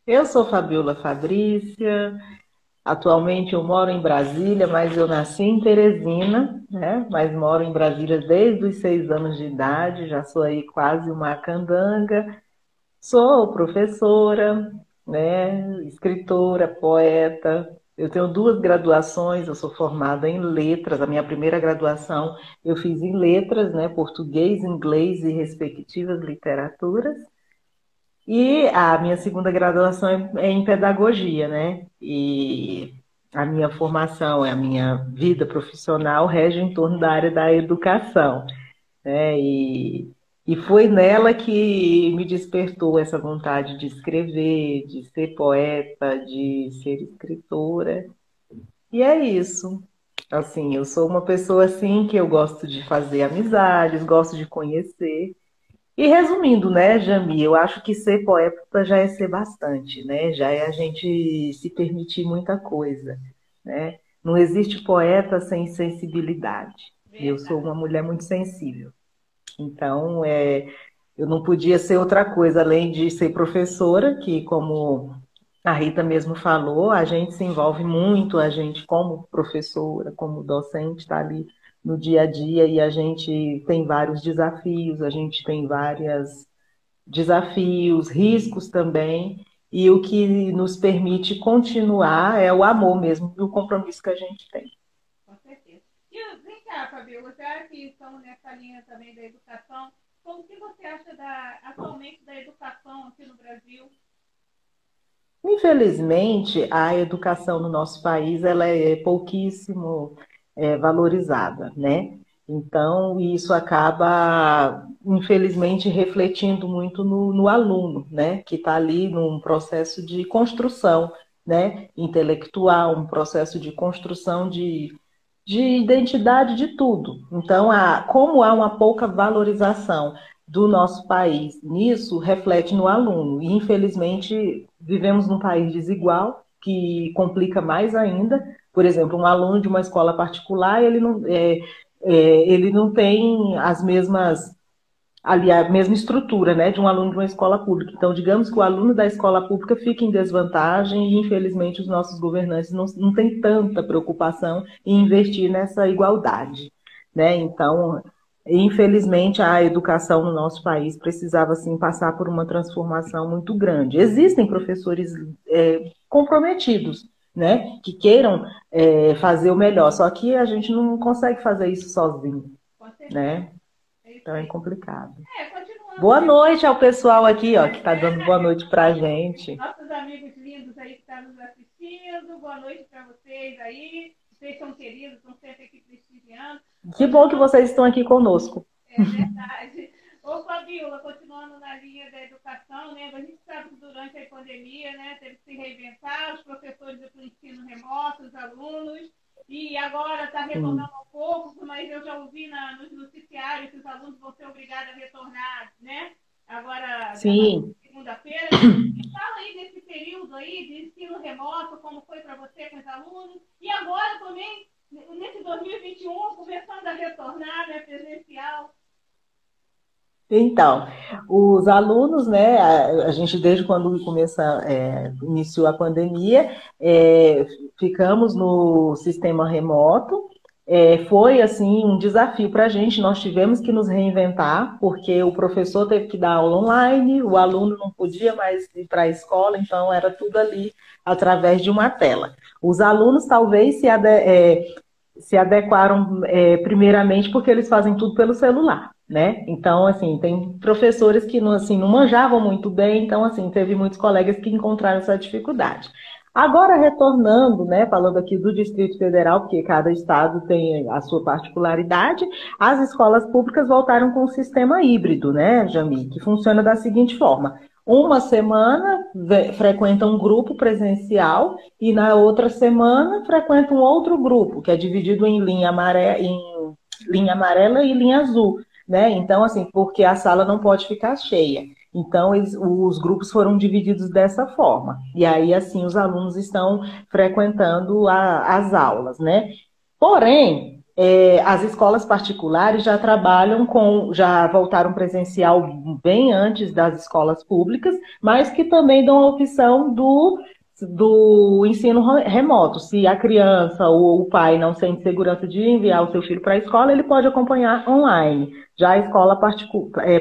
Eu sou Fabiola Fabrícia, atualmente eu moro em Brasília, mas eu nasci em Teresina, né? Mas moro em Brasília desde os 6 anos de idade, já sou aí quase uma candanga. Sou professora, né? Escritora, poeta. Eu tenho duas graduações, eu sou formada em letras. A minha primeira graduação eu fiz em letras, né? Português, inglês e respectivas literaturas. E a minha segunda graduação é em pedagogia, né? E a minha formação, a minha vida profissional rege em torno da área da educação, né? E foi nela que me despertou essa vontade de escrever, de ser poeta, de ser escritora. E é isso. Assim, eu sou uma pessoa assim que eu gosto de fazer amizades, gosto de conhecer. E resumindo, né, Jami, eu acho que ser poeta já é ser bastante, né? Já é a gente se permitir muita coisa, né? Não existe poeta sem sensibilidade. Eu sou Verdade. uma mulher muito sensível. Então, eu não podia ser outra coisa além de ser professora, que como a Rita mesmo falou, a gente se envolve muito, a gente como professora, como docente, está ali no dia a dia e a gente tem vários desafios, a gente tem vários desafios, riscos também, e o que nos permite continuar é o amor mesmo e o compromisso que a gente tem. Com certeza. E vem cá, Fabiola, já que estamos nessa linha também da educação, como que você acha atualmente da educação aqui no Brasil? Infelizmente, a educação no nosso país ela é pouquíssimo valorizada, né? Então, isso acaba, infelizmente, refletindo muito no aluno, né? Que está ali num processo de construção, né? Intelectual, um processo de construção de identidade de tudo. Então, como há uma pouca valorização do nosso país nisso, reflete no aluno. E, infelizmente, vivemos num país desigual, que complica mais ainda. Por exemplo, um aluno de uma escola particular, ele não tem as mesmas ali a mesma estrutura, né, de um aluno de uma escola pública. Então, digamos que o aluno da escola pública fica em desvantagem e, infelizmente, os nossos governantes não têm tanta preocupação em investir nessa igualdade, né? Então, infelizmente, a educação no nosso país precisava, sim, passar por uma transformação muito grande. Existem professores comprometidos, né, que queiram fazer o melhor, só que a gente não consegue fazer isso sozinho, Com certeza. né? É isso Então é aí. complicado. Continuando, Boa né? noite ao pessoal aqui, ó, que está dando boa noite pra gente. Nossos amigos lindos aí que estão nos assistindo, boa noite para vocês aí. Vocês são queridos, estão sempre aqui prestigiando. Que bom que vocês estão aqui conosco. É verdade. Ô, Fabiola, continuando na linha da educação, né? A gente sabe que durante a pandemia, né, teve que se reinventar, os professores do ensino remoto, os alunos, e agora está Sim. retornando ao pouco, mas eu já ouvi nos noticiários que os alunos vão ser obrigados a retornar, né? Agora, já na Sim. segunda-feira. Fala aí desse período aí de ensino remoto, como foi para você com os alunos, e agora também, nesse 2021, começando a retornar, né, presencial. Então, os alunos, né, a gente desde quando iniciou a pandemia, ficamos no sistema remoto. Foi assim um desafio para a gente. Nós tivemos que nos reinventar, porque o professor teve que dar aula online, o aluno não podia mais ir para a escola, então era tudo ali através de uma tela. Os alunos talvez se adequaram primeiramente porque eles fazem tudo pelo celular, né? Então, assim, tem professores que não, assim, não manjavam muito bem, então, assim, teve muitos colegas que encontraram essa dificuldade. Agora, retornando, né, falando aqui do Distrito Federal, porque cada estado tem a sua particularidade, as escolas públicas voltaram com um sistema híbrido, né, Jami, que funciona da seguinte forma: uma semana frequenta um grupo presencial e na outra semana frequenta um outro grupo, que é dividido em linha amarela e linha azul, né? Então, assim, porque a sala não pode ficar cheia. Então, os grupos foram divididos dessa forma. E aí, assim, os alunos estão frequentando as aulas, né? Porém, as escolas particulares já trabalham já voltaram presencial bem antes das escolas públicas, mas que também dão a opção do ensino remoto. Se a criança ou o pai não sente segurança de enviar o seu filho para a escola, ele pode acompanhar online. Já a escola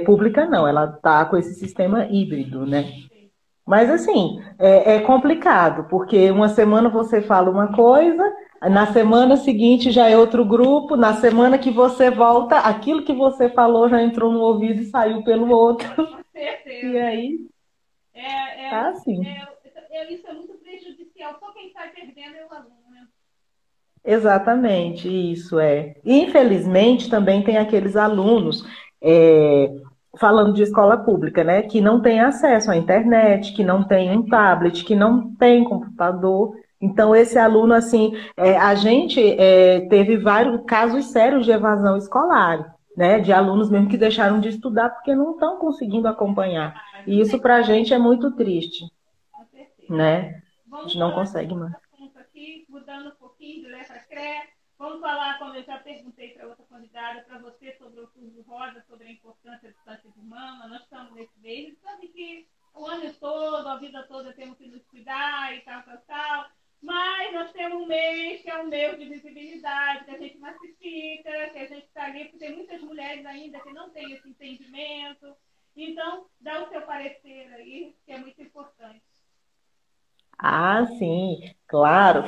pública não, ela está com esse sistema híbrido, né? Mas assim, é complicado, porque uma semana você fala uma coisa, na semana seguinte já é outro grupo, na semana que você volta, aquilo que você falou já entrou no ouvido e saiu pelo outro. Com certeza. E aí, tá assim. Isso é muito prejudicial. Só quem sai perdendo é o aluno, né? Exatamente, isso é. Infelizmente, também tem aqueles alunos, é, falando de escola pública, né, que não têm acesso à internet, que não tem um tablet, que não tem computador. Então, esse aluno, assim, a gente teve vários casos sérios de evasão escolar, né, de alunos mesmo que deixaram de estudar porque não estão conseguindo acompanhar. E isso para a gente é muito triste, Com certeza. né? A Vamos gente não falar consegue de mais. outro assunto aqui, mudando um pouquinho de letra CRE. Vamos falar, como eu já perguntei para outra convidada, para você sobre o Outubro Rosa, sobre a importância do câncer de mama. Nós estamos nesse mês, sabe que o ano todo, a vida toda temos que nos cuidar e tal, tal, tal. Mas nós temos um mês que é um mês de visibilidade, que a gente massifica, que a gente está ali, porque tem muitas mulheres ainda que não têm esse entendimento. Então, dá o seu parecer aí, que é muito importante. Ah, sim, claro.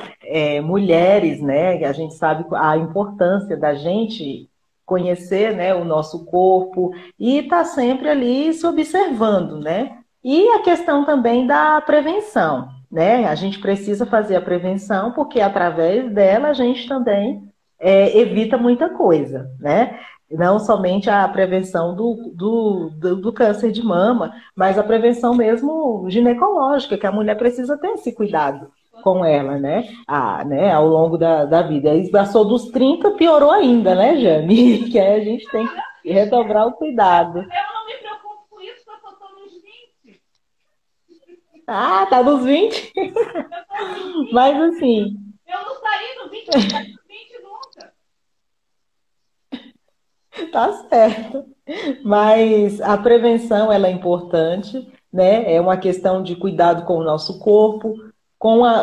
Mulheres, né? A gente sabe a importância da gente conhecer, né, o nosso corpo e estar sempre ali se observando, né? E a questão também da prevenção, né? A gente precisa fazer a prevenção porque através dela a gente também evita muita coisa, né? Não somente a prevenção do câncer de mama, mas a prevenção mesmo ginecológica, que a mulher precisa ter esse cuidado com ela, né? Né? Ao longo da vida. Aí passou dos 30, piorou ainda, né, Jane? Que aí a gente tem que redobrar o cuidado. Eu não me preocupo com isso, porque eu estou nos 20. Ah, tá nos 20? Eu estou nos 20. Mas assim, Eu não saí do 20, não saí do 20 nunca. tá certo. Mas a prevenção ela é importante, né? É uma questão de cuidado com o nosso corpo,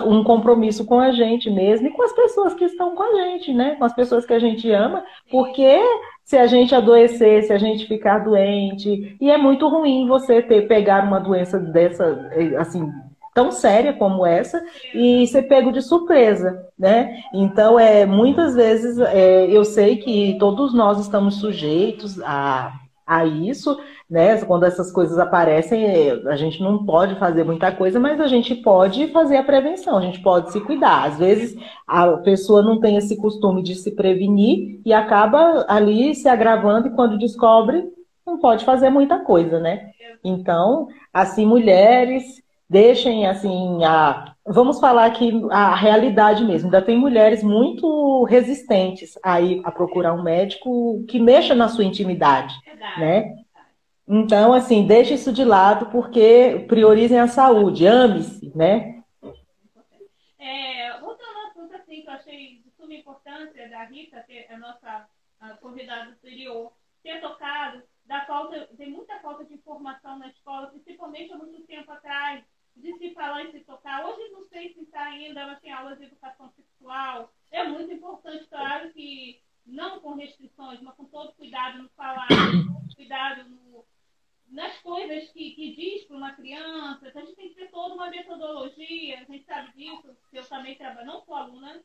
um compromisso com a gente mesmo e com as pessoas que estão com a gente, né? Com as pessoas que a gente ama, porque se a gente adoecer, se a gente ficar doente, e é muito ruim você pegar uma doença dessa, assim, tão séria como essa e ser pego de surpresa, né? Então, muitas vezes eu sei que todos nós estamos sujeitos a isso, né? Quando essas coisas aparecem, a gente não pode fazer muita coisa, mas a gente pode fazer a prevenção, a gente pode se cuidar. Às vezes a pessoa não tem esse costume de se prevenir e acaba ali se agravando e quando descobre, não pode fazer muita coisa, né? Então, assim, mulheres, deixem assim vamos falar aqui a realidade mesmo. Ainda tem mulheres muito resistentes aí a procurar um médico que mexa na sua intimidade, né? Então, assim, deixe isso de lado porque priorizem a saúde, ame-se, né? Voltando ao assunto assim, que eu achei de suma importância da Rita, ter a nossa convidada anterior, ter tocado tem muita falta de informação na escola, principalmente há muito tempo atrás, de se falar e se tocar. Hoje não sei se está ainda, mas tem aulas de educação sexual. É muito importante, claro que não com restrições, mas com todo cuidado no falar, cuidado nas coisas que diz para uma criança. Então, a gente tem que ter toda uma metodologia, a gente sabe disso, eu também trabalho, não sou aluna,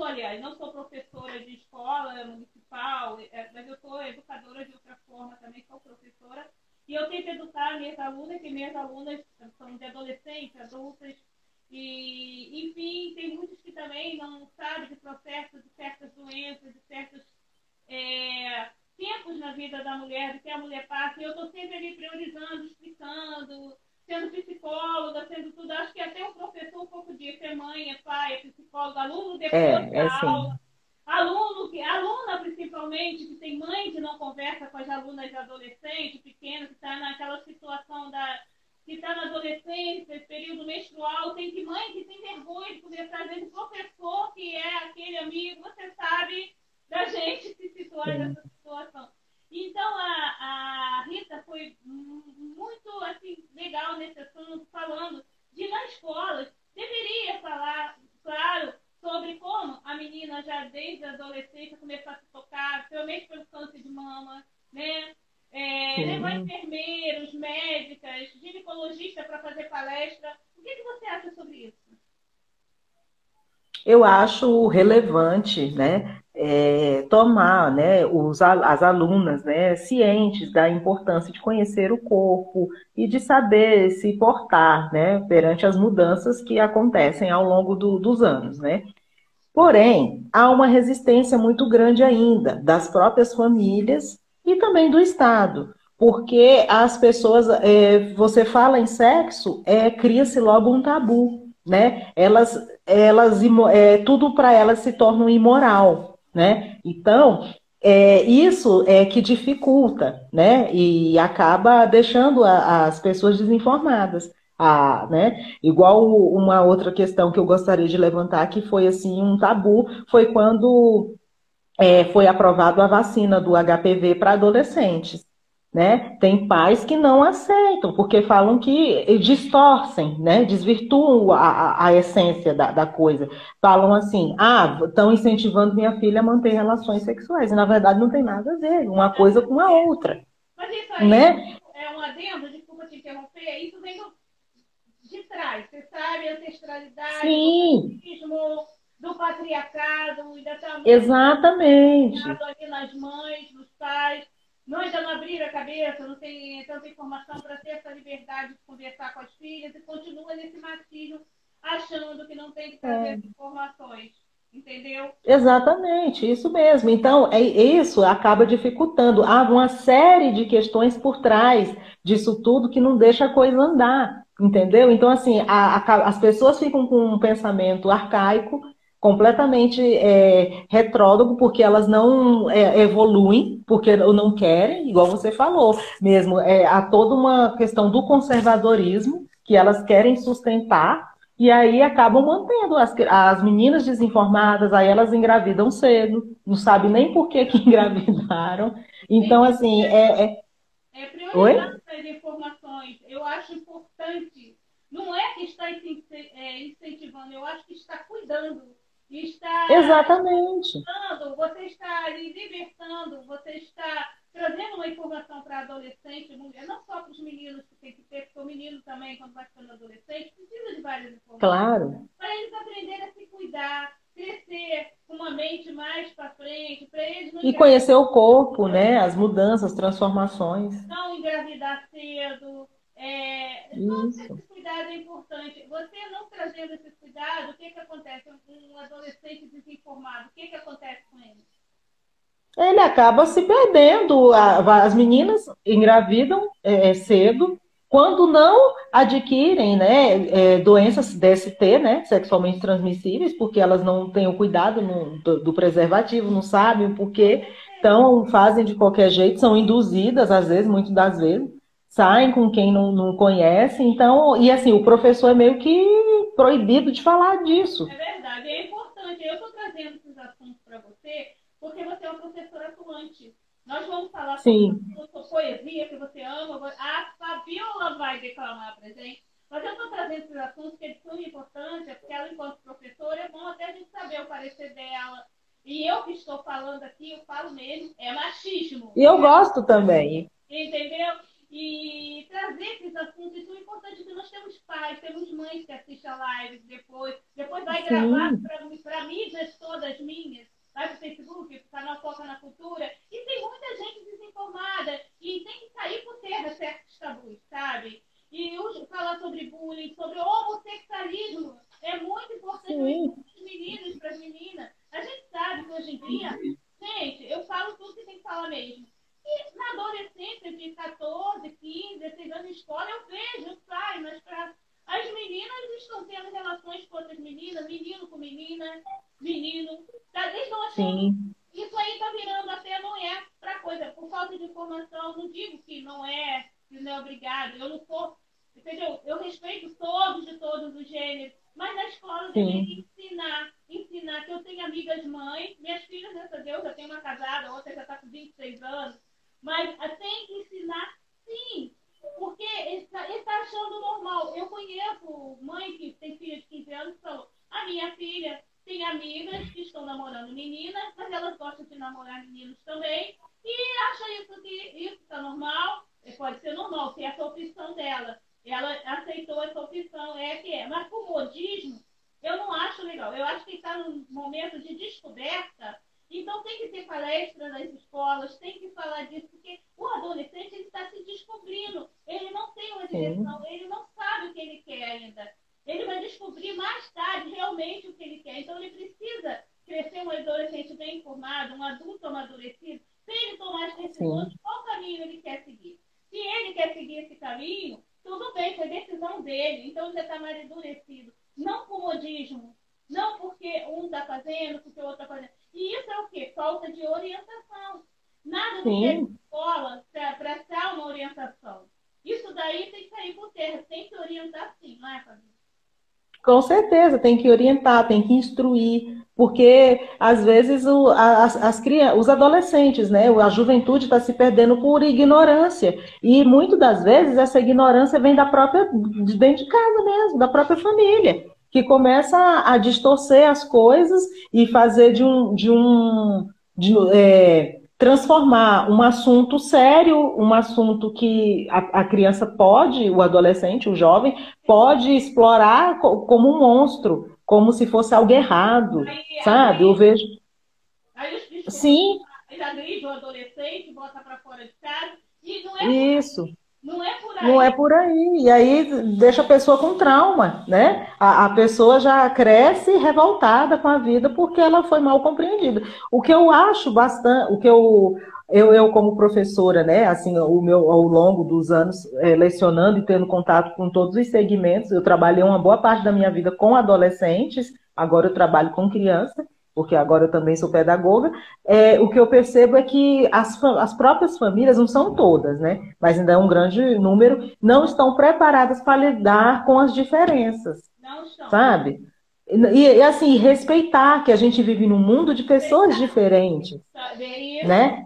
aliás, não sou professora de escola municipal, mas eu sou educadora de outra forma, também sou professora, e eu tento educar minhas alunas, que minhas alunas são de adolescentes, adultas, e, enfim, tem muitos que também não sabem de processos, de certas doenças, de certos tempos na vida da mulher, do que a mulher passa, e eu estou sempre ali priorizando, explicando, sendo psicóloga, sendo tudo. Acho que até o professor um pouco disso, é mãe, é pai, é psicólogo, aluno depois da aula. Sim. Aluna principalmente, que tem mãe que não conversa com as alunas adolescentes, pequenas, que está naquela situação que está na adolescência, esse período menstrual, tem mãe que tem vergonha de conversar, às vezes o professor, que é aquele amigo, você sabe da gente se situar Sim. nessa situação. Então, a Rita foi muito assim, legal nesse assunto, falando de nas escolas deveria falar, claro, sobre como a menina já desde a adolescência começou a se tocar, principalmente pelo câncer de mama, né? Levar Sim. enfermeiros, médicas, ginecologistas para fazer palestra. O que você acha sobre isso? Eu acho relevante, né, tomar, né, as alunas, né, cientes da importância de conhecer o corpo e de saber se portar, né, perante as mudanças que acontecem ao longo dos anos, né. Porém, há uma resistência muito grande ainda das próprias famílias e também do Estado, porque as pessoas, você fala em sexo, cria-se logo um tabu, né? Tudo para elas se torna imoral, né? Então, isso é que dificulta, né? E acaba deixando as pessoas desinformadas. Né? Igual uma outra questão que eu gostaria de levantar, que foi assim um tabu, foi quando foi aprovado a vacina do HPV para adolescentes. Né? Tem pais que não aceitam, porque falam que distorcem, né? Desvirtuam a essência da coisa. Falam assim, estão incentivando minha filha a manter relações sexuais. E na verdade não tem nada a ver uma coisa com a outra. Mas isso aí Né? é um adendo, desculpa te interromper, isso vem de trás, você sabe, ancestralidade, do Sim, machismo, do patriarcado, ainda está muito exatamente. ali nas mães, nos pais. Nós ainda não abrir a cabeça, não tem tanta informação para ter essa liberdade de conversar com as filhas e continua nesse machismo, achando que não tem que trazer as informações. Entendeu? Exatamente, isso mesmo. Então, isso acaba dificultando. Há uma série de questões por trás disso tudo que não deixa a coisa andar, entendeu? Então, assim, as pessoas ficam com um pensamento arcaico, completamente retrógrado, porque elas não evoluem, porque não querem, igual você falou mesmo. Há toda uma questão do conservadorismo que elas querem sustentar e aí acabam mantendo as meninas desinformadas, aí elas engravidam cedo, não sabe nem por que engravidaram. Então, assim, Priorizar Oi? essas informações. Eu acho importante. Não é que está incentivando, eu acho que está cuidando. Está Exatamente. dando, você está ali libertando, você está trazendo uma informação para adolescente, mulher, não só para os meninos que tem que ter, porque o menino também, quando vai ficando adolescente, precisa de várias informações. Claro. Para eles aprenderem a se cuidar, crescer com uma mente mais para frente, para eles não E conhecer o corpo, né? As mudanças, as transformações. não engravidar cedo. Todo Isso. esse cuidado é importante. Você não trazendo esse cuidado, o que, que acontece? Um adolescente desinformado, o que, que acontece com ele? Ele acaba se perdendo. As meninas engravidam cedo, quando não adquirem, né, doenças DST, né, sexualmente transmissíveis, porque elas não têm o cuidado do preservativo, não sabem o porquê, então fazem de qualquer jeito, são induzidas, às vezes, muitas das vezes, saem com quem não conhece, então, e assim, o professor é meio que proibido de falar disso. É verdade, é importante. Eu estou trazendo esses assuntos para você porque você é uma professora atuante. Nós vamos falar sobre Sim, a sua poesia que você ama. A Fabiola vai declamar para gente. Mas eu estou trazendo esses assuntos que eles são importantes, porque ela, enquanto professora, é bom até a gente saber o parecer dela. E eu que estou falando aqui, eu falo mesmo, é machismo. e eu gosto também. Entendeu? E trazer esses assuntos, isso é importante, porque nós temos pais, temos mães que assistem a live depois vai gravar Sim, para mídias todas minhas, vai para o Facebook, para o canal Foca na Cultura, e tem muita gente desinformada, e tem que sair por terra certos tabus, sabe? E falar sobre bullying, sobre homossexualismo, é muito importante para sim, os meninos, para as meninas. A gente sabe que hoje em dia, gente, eu falo tudo que tem que falar mesmo. E na adolescência, de 14, 15, 16 anos de escola, eu vejo, eu saio, mas as meninas estão tendo relações com outras meninas, menino com menina, menino. Tá? Eles estão achando. sim, Isso aí está virando até, não é para coisa, por falta de informação. Não digo que não é obrigado. Eu não sou, entendeu? Eu respeito todos de todos os gêneros, mas na escola deveria sim. ensinar ensinar, que eu tenho amigas mães, minhas filhas, graças a Deus, já tem uma casada, outra já está com 26 anos, mas tem que ensinar sim, porque ele está achando normal. Eu conheço mãe que tem filha de 15 anos que falou, a minha filha tem amigas que estão namorando meninas, mas elas gostam de namorar meninos também, e acha isso que isso está normal, pode ser normal, se essa opção dela. Ela aceitou essa opção, é que é. Mas o modismo, eu não acho legal. Eu acho que está num momento de descoberta, então tem que ter palestra nas escolas, tem que falar disso, porque o adolescente ele está se descobrindo. Ele não tem uma direção, ele não sabe o que ele quer ainda. Ele vai descobrir mais tarde realmente o que ele quer. Então ele precisa crescer um adolescente bem informado, um adulto amadurecido, para ele tomar as decisões, qual caminho ele quer seguir. Se ele quer seguir esse caminho, tudo bem, foi decisão dele, então já está mais endurecido. Não por modismo, não porque um está fazendo, porque o outro está fazendo. E isso é o quê? Falta de orientação. Nada do que é escola para dar uma orientação. Isso daí tem que sair por terra, tem que orientar sim, não é, Fabi? Com certeza, tem que orientar, tem que instruir, porque às vezes os adolescentes, né, a juventude está se perdendo por ignorância. E muitas das vezes essa ignorância vem de dentro de casa mesmo, da própria família, que começa a distorcer as coisas e fazer transformar um assunto sério, um assunto que a criança pode, o adolescente, o jovem, pode explorar como um monstro, como se fosse algo errado, sabe? Eu vejo... Aí os bichos Sim. Agride o adolescente, bota para fora de casa, e não é Isso. Não é por aí. Não é por aí. E aí deixa a pessoa com trauma, né? A pessoa já cresce revoltada com a vida porque ela foi mal compreendida. O que eu acho bastante, o que eu como professora, né? Assim, ao longo dos anos lecionando e tendo contato com todos os segmentos, eu trabalhei uma boa parte da minha vida com adolescentes, agora eu trabalho com criança, porque agora eu também sou pedagoga, o que eu percebo é que as próprias famílias, não são todas, né? Mas ainda é um grande número, não estão preparadas para lidar com as diferenças, não estão, sabe? E assim, respeitar que a gente vive num mundo de pessoas diferentes, né?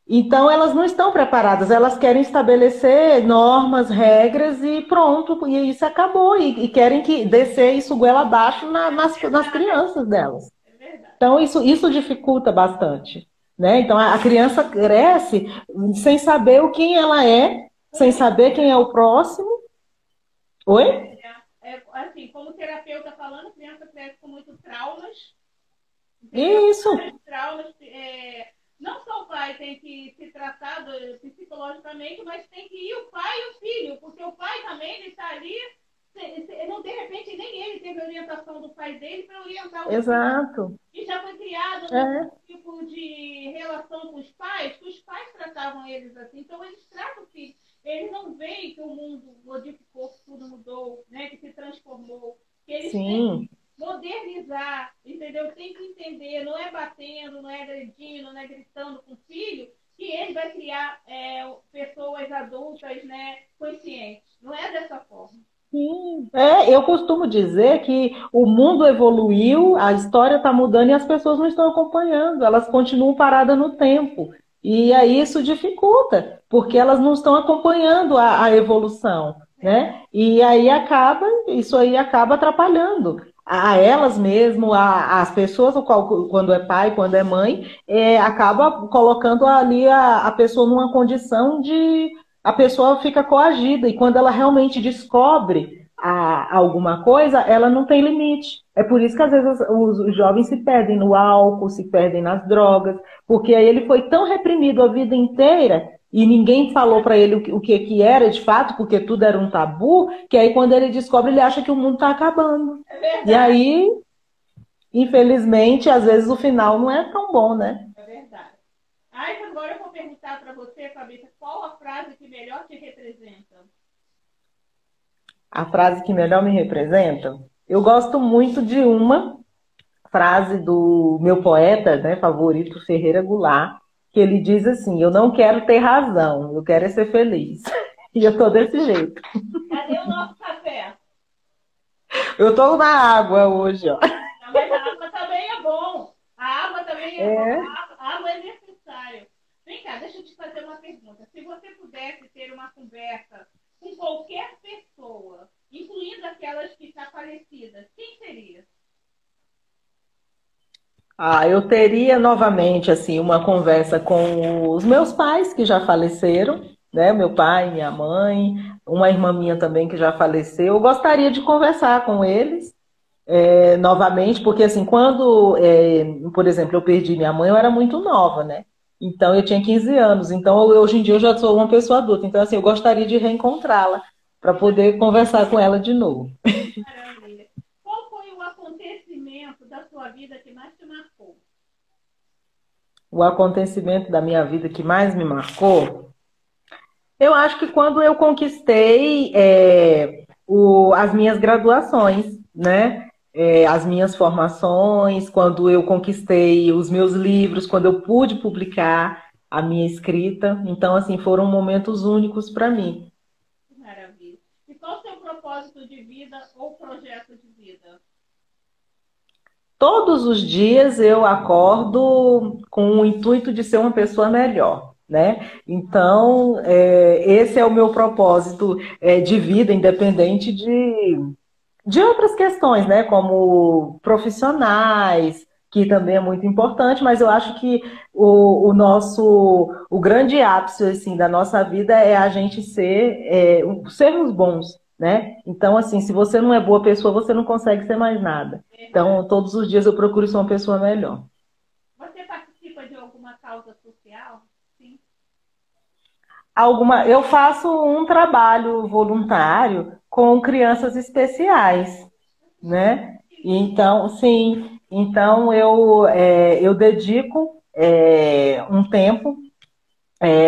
Então, elas não estão preparadas, elas querem estabelecer normas, regras e pronto, e isso acabou, e querem descer isso goela abaixo nas crianças delas. Então, isso dificulta bastante, né? Então, a criança cresce sem saber quem ela é, sem saber quem é o próximo. Oi? Assim, como terapeuta falando, a criança cresce com muitos traumas. Isso. Traumas, não só o pai tem que se tratar psicologicamente, mas tem que ir o pai e o filho, porque o pai também está ali. Não, de repente, nem ele teve a orientação do pai dele para orientar o Exato. filho. E já foi criado um tipo de relação com os pais, que os pais tratavam eles assim. Então, eles tratam o filho. Eles não veem que o mundo modificou, que tudo mudou, né? Que se transformou. Que eles têm que modernizar, entendeu? Tem que entender, não é batendo, não é agredindo, não é gritando com o filho, que ele vai criar pessoas adultas, né, conscientes. Não é dessa forma. Sim, eu costumo dizer que o mundo evoluiu, a história está mudando e as pessoas não estão acompanhando, elas continuam paradas no tempo. E aí isso dificulta, porque elas não estão acompanhando a evolução, né? E aí isso aí acaba atrapalhando a elas mesmo, as pessoas, quando é pai, quando é mãe, acaba colocando ali a pessoa numa condição de... A pessoa fica coagida, e quando ela realmente descobre alguma coisa, ela não tem limite. É por isso que às vezes os jovens se perdem no álcool, se perdem nas drogas, porque aí ele foi tão reprimido a vida inteira e ninguém falou para ele o que era de fato, porque tudo era um tabu, que aí quando ele descobre, ele acha que o mundo está acabando. E aí, infelizmente, às vezes o final não é tão bom, né? É verdade. Aí agora eu vou perguntar para você, Fabrícia, qual a frase que melhor te representa? A frase que melhor me representa? Eu gosto muito de uma frase do meu poeta, né, favorito, Ferreira Goulart, que ele diz assim: eu não quero ter razão, eu quero ser feliz. E eu tô desse jeito. Cadê o nosso café? Eu tô na água hoje, ó. Não, mas a água tá bom. A água também é bom. A água é necessária. Vem cá, deixa eu te fazer uma pergunta. Se você pudesse ter uma conversa com qualquer pessoa, incluindo aquelas que estão falecidas, quem seria? Eu teria novamente assim uma conversa com os meus pais que já faleceram, né? Meu pai, minha mãe, uma irmã minha também que já faleceu. Eu gostaria de conversar com eles novamente, porque assim, quando, por exemplo, eu perdi minha mãe, eu era muito nova, né? Então eu tinha 15 anos. Então hoje em dia eu já sou uma pessoa adulta. Então assim, eu gostaria de reencontrá-la para poder conversar com ela de novo. Maravilha. Qual foi o acontecimento da sua vida que mais te marcou? O acontecimento da minha vida que mais me marcou, eu acho que quando eu conquistei as minhas graduações, né? As minhas formações, quando eu conquistei os meus livros, quando eu pude publicar a minha escrita. Então, assim, foram momentos únicos para mim. Maravilha. E qual o seu propósito de vida ou projeto de vida? Todos os dias eu acordo com o intuito de ser uma pessoa melhor, né? Então, esse é o meu propósito de vida, independente de outras questões, né? Como profissionais, que também é muito importante, mas eu acho que o grande ápice assim, da nossa vida é a gente sermos bons, né? Então, assim, se você não é boa pessoa, você não consegue ser mais nada. Então, todos os dias eu procuro ser uma pessoa melhor. Você participa de alguma causa social? Sim. Eu faço um trabalho voluntário com crianças especiais, né? Então, sim, então eu dedico um tempo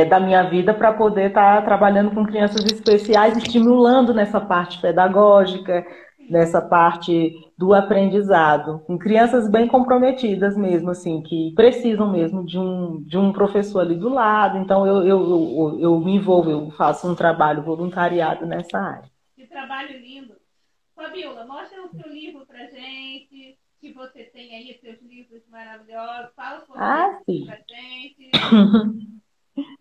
da minha vida para poder estar trabalhando com crianças especiais, estimulando nessa parte pedagógica, nessa parte do aprendizado, com crianças bem comprometidas mesmo, assim, que precisam mesmo de um professor ali do lado. Então eu me envolvo, eu faço um trabalho voluntariado nessa área. Que trabalho lindo. Fabiola, mostra o seu livro pra gente, que você tem aí seus livros maravilhosos. Fala sobre eles pra gente.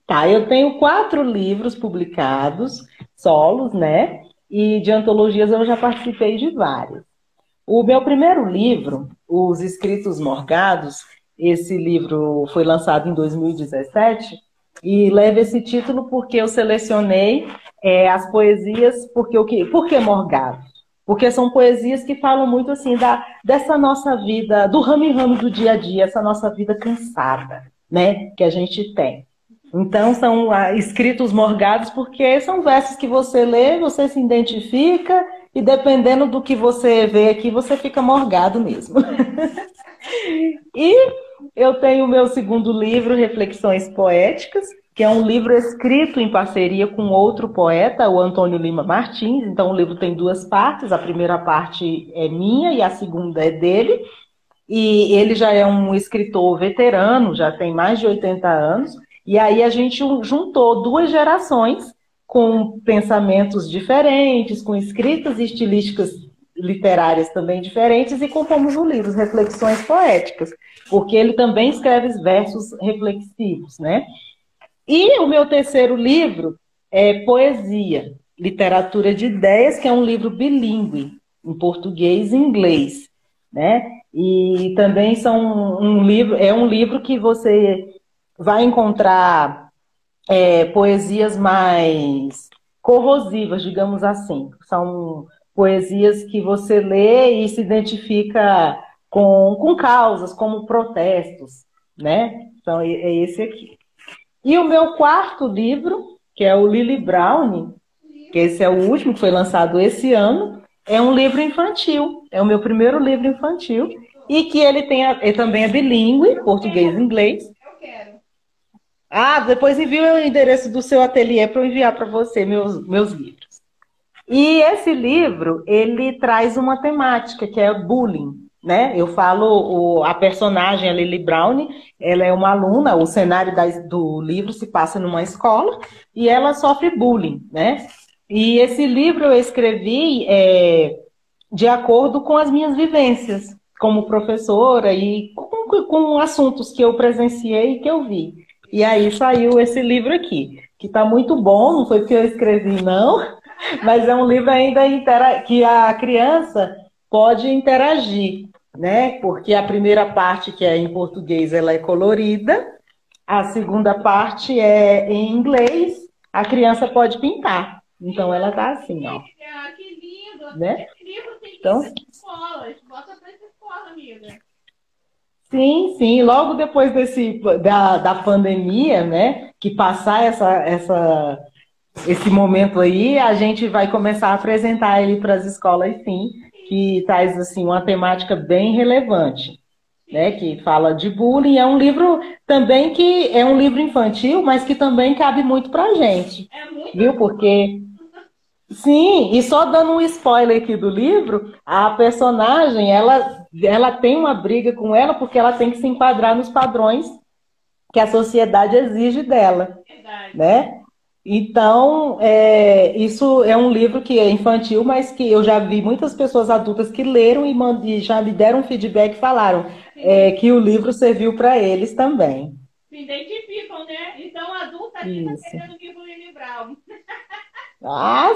Tá, eu tenho 4 livros publicados, solos, né? E de antologias eu já participei de vários. O meu primeiro livro, Os Escritos Morgados, esse livro foi lançado em 2017 e leva esse título porque eu selecionei as poesias, por que Morgados? Porque são poesias que falam muito assim dessa nossa vida, do rame-rame do dia a dia, essa nossa vida cansada, né, que a gente tem. Então, são escritos morgados porque são versos que você lê, você se identifica e dependendo do que você vê aqui, você fica morgado mesmo. E eu tenho o meu segundo livro, Reflexões Poéticas, que é um livro escrito em parceria com outro poeta, o Antônio Lima Martins. Então, o livro tem 2 partes, a primeira parte é minha e a segunda é dele. E ele já é um escritor veterano, já tem mais de 80 anos, e aí a gente juntou 2 gerações com pensamentos diferentes, com escritas e estilísticas literárias também diferentes, e compomos o livro Reflexões Poéticas, porque ele também escreve versos reflexivos, né? E o meu terceiro livro é Poesia, Literatura de Ideias, que é um livro bilíngue, em português e inglês, né? E também é um livro que você vai encontrar poesias mais corrosivas, digamos assim. São poesias que você lê e se identifica com causas, como protestos, né? Então, é esse aqui. E o meu quarto livro, que é o Lily Brown, que esse é o último que foi lançado esse ano, é um livro infantil. É o meu primeiro livro infantil. E que ele também é bilíngue, português e inglês. Eu quero. Depois envie o endereço do seu ateliê para eu enviar para você meus livros. E esse livro, ele traz uma temática, que é bullying, né? Eu falo, a personagem, a Lily Brown, ela é uma aluna, o cenário do livro se passa numa escola, e ela sofre bullying, né? E esse livro eu escrevi de acordo com as minhas vivências, como professora e com assuntos que eu presenciei e que eu vi. E aí saiu esse livro aqui, que está muito bom, não foi porque eu escrevi, não, mas é um livro ainda que a criança pode interagir, né? Porque a primeira parte, que é em português, ela é colorida, a segunda parte é em inglês, a criança pode pintar. Então ela tá assim, ó, Ah, que lindo! né? Esse livro tem que ir Então, para as escolas. Bota para essa escola, amiga. sim, sim, logo depois da pandemia, né, que passar esse momento aí, a gente vai começar a apresentar ele para as escolas, sim, que traz assim uma temática bem relevante, né, Sim. que fala de bullying. É um livro também que é um livro infantil, mas que também cabe muito para a gente, É muito. viu? Porque sim, e só dando um spoiler aqui do livro, a personagem, ela tem uma briga com ela porque ela tem que se enquadrar nos padrões que a sociedade exige dela, Verdade. né? Então, isso é um livro que é infantil, mas que eu já vi muitas pessoas adultas que leram e já me deram feedback e falaram que o livro serviu para eles também. Se identificam, né? Então, adulta aqui está Isso. querendo livro Lili Brown. Ah,